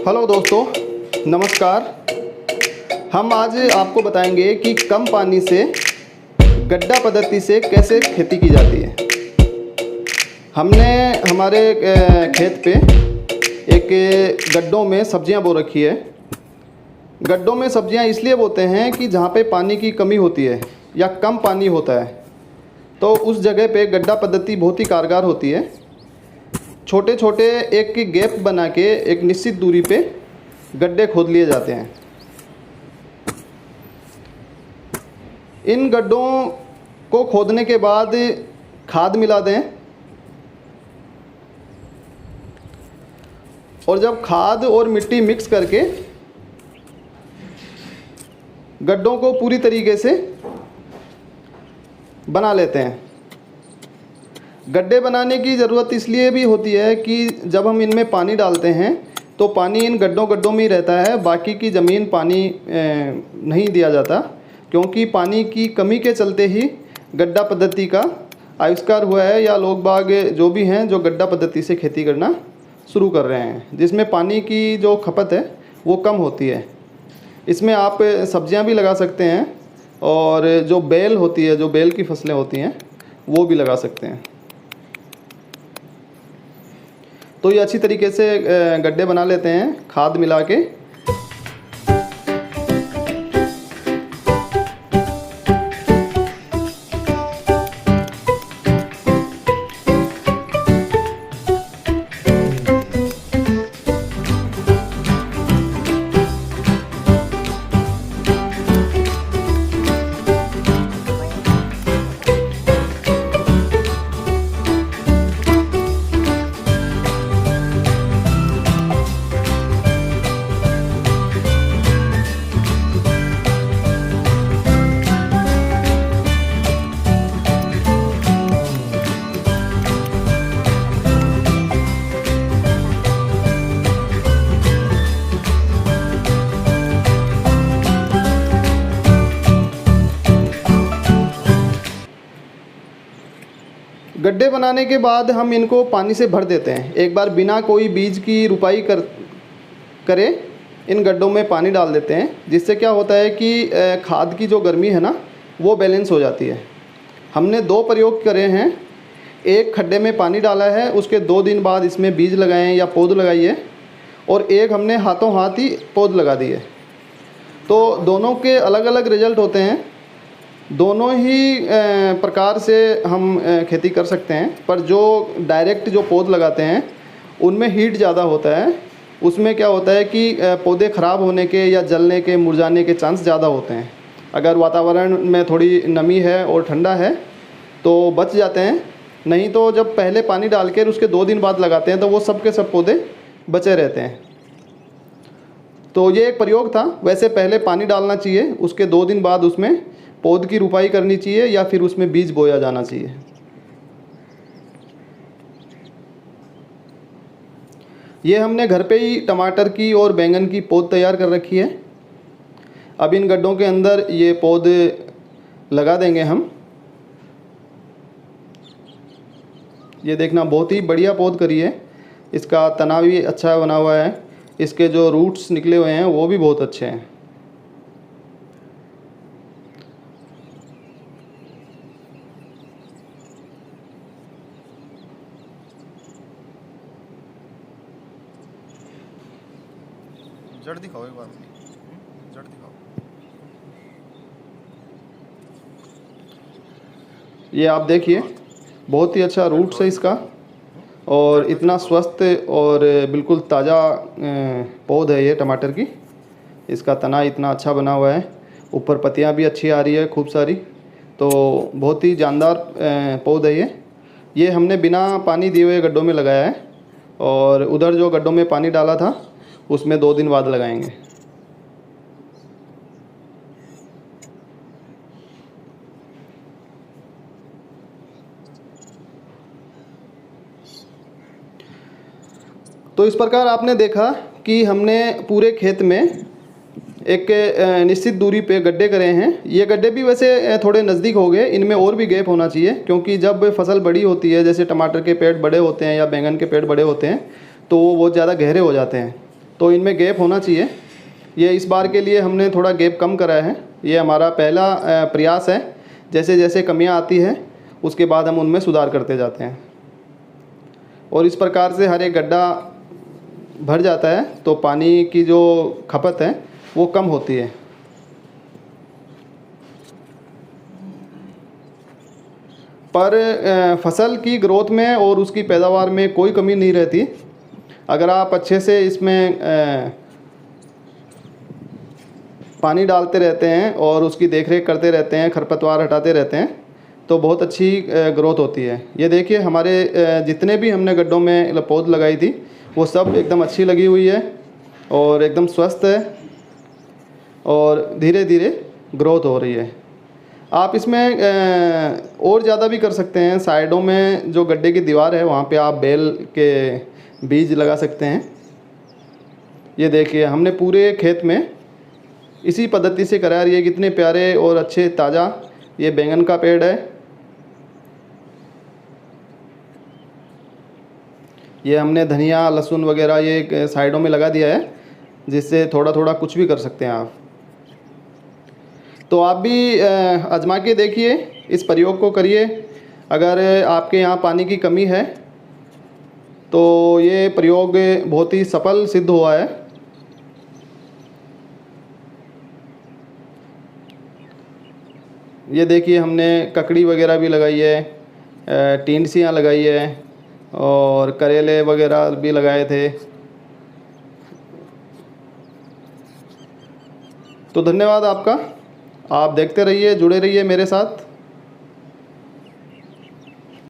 Hello दोस्तों, नमस्कार। हम आज आपको बताएंगे कि कम पानी से गड्ढा पद्धति से कैसे खेती की जाती है। हमने हमारे खेत पे एक गड्ढों में सब्जियां बो रखी है। गड्ढों में सब्जियां इसलिए बोते हैं कि जहाँ पे पानी की कमी होती है या कम पानी होता है तो उस जगह पे गड्ढा पद्धति बहुत ही कारगर होती है। छोटे छोटे एक गैप बना के एक निश्चित दूरी पे गड्ढे खोद लिए जाते हैं। इन गड्ढों को खोदने के बाद खाद मिला दें और जब खाद और मिट्टी मिक्स करके गड्ढों को पूरी तरीके से बना लेते हैं। गड्ढे बनाने की ज़रूरत इसलिए भी होती है कि जब हम इनमें पानी डालते हैं तो पानी इन गड्ढों में ही रहता है, बाकी की ज़मीन पानी नहीं दिया जाता, क्योंकि पानी की कमी के चलते ही गड्ढा पद्धति का आविष्कार हुआ है या लोग बाग जो भी हैं जो गड्ढा पद्धति से खेती करना शुरू कर रहे हैं, जिसमें पानी की जो खपत है वो कम होती है। इसमें आप सब्जियां भी लगा सकते हैं और जो बेल होती है, जो बेल की फसलें होती हैं वो भी लगा सकते हैं। तो ये अच्छी तरीके से गड्ढे बना लेते हैं खाद मिला के। गड्ढे बनाने के बाद हम इनको पानी से भर देते हैं। एक बार बिना कोई बीज की रुपाई करे इन गड्ढों में पानी डाल देते हैं, जिससे क्या होता है कि खाद की जो गर्मी है ना वो बैलेंस हो जाती है। हमने 2 प्रयोग करे हैं। एक खड्डे में पानी डाला है, उसके 2 दिन बाद इसमें बीज लगाए या पौध लगाई है, और एक हमने हाथों हाथ ही पौध लगा दिए। तो दोनों के अलग अलग रिजल्ट होते हैं। दोनों ही प्रकार से हम खेती कर सकते हैं, पर जो डायरेक्ट जो पौध लगाते हैं उनमें हीट ज़्यादा होता है। उसमें क्या होता है कि पौधे ख़राब होने के या जलने के, मुरझाने के चांस ज़्यादा होते हैं। अगर वातावरण में थोड़ी नमी है और ठंडा है तो बच जाते हैं, नहीं तो जब पहले पानी डाल के उसके 2 दिन बाद लगाते हैं तो वो सब के सब पौधे बचे रहते हैं। तो ये एक प्रयोग था। वैसे पहले पानी डालना चाहिए, उसके 2 दिन बाद उसमें पौध की रुपाई करनी चाहिए या फिर उसमें बीज बोया जाना चाहिए। ये हमने घर पे ही टमाटर की और बैंगन की पौध तैयार कर रखी है। अब इन गड्ढों के अंदर ये पौध लगा देंगे हम। ये देखना, बहुत ही बढ़िया पौध करी है। इसका तना भी अच्छा बना हुआ है, इसके जो रूट्स निकले हुए हैं वो भी बहुत अच्छे हैं। जड़ दिखाओ, एक बात जड़ दिखाओ। ये आप देखिए, बहुत ही अच्छा रूट्स है इसका, और इतना स्वस्थ और बिल्कुल ताज़ा पौध है ये टमाटर की। इसका तना इतना अच्छा बना हुआ है, ऊपर पत्तियां भी अच्छी आ रही है खूब सारी। तो बहुत ही जानदार पौध है ये हमने बिना पानी दिए हुए गड्ढों में लगाया है, और उधर जो गड्ढों में पानी डाला था उसमें 2 दिन बाद लगाएंगे। तो इस प्रकार आपने देखा कि हमने पूरे खेत में एक निश्चित दूरी पे गड्ढे करे हैं। ये गड्ढे भी वैसे थोड़े नज़दीक हो गए, इनमें और भी गैप होना चाहिए, क्योंकि जब फसल बड़ी होती है, जैसे टमाटर के पेड़ बड़े होते हैं या बैंगन के पेड़ बड़े होते हैं, तो वो बहुत ज़्यादा गहरे हो जाते हैं। तो इनमें गैप होना चाहिए। ये इस बार के लिए हमने थोड़ा गैप कम करा है। ये हमारा पहला प्रयास है। जैसे जैसे कमियां आती हैं उसके बाद हम उनमें सुधार करते जाते हैं और इस प्रकार से हर एक गड्ढा भर जाता है तो पानी की जो खपत है वो कम होती है। पर फसल की ग्रोथ में और उसकी पैदावार में कोई कमी नहीं रहती अगर आप अच्छे से इसमें पानी डालते रहते हैं और उसकी देखरेख करते रहते हैं, खरपतवार हटाते रहते हैं, तो बहुत अच्छी ग्रोथ होती है। ये देखिए हमारे जितने भी हमने गड्ढों में पौध लगाई थी वो सब एकदम अच्छी लगी हुई है और एकदम स्वस्थ है और धीरे धीरे ग्रोथ हो रही है। आप इसमें और ज़्यादा भी कर सकते हैं। साइडों में जो गड्ढे की दीवार है वहाँ पे आप बेल के बीज लगा सकते हैं। ये देखिए हमने पूरे खेत में इसी पद्धति से करा है। ये कितने प्यारे और अच्छे ताज़ा ये बैंगन का पेड़ है। ये हमने धनिया लहसुन वगैरह ये साइडों में लगा दिया है जिससे थोड़ा थोड़ा कुछ भी कर सकते हैं आप। तो आप भी आजमा के देखिए, इस प्रयोग को करिए। अगर आपके यहाँ पानी की कमी है तो ये प्रयोग बहुत ही सफल सिद्ध हुआ है। ये देखिए हमने ककड़ी वगैरह भी लगाई है, टिंडसियाँ लगाई है और करेले वगैरह भी लगाए थे। तो धन्यवाद आपका। आप देखते रहिए, जुड़े रहिए मेरे साथ।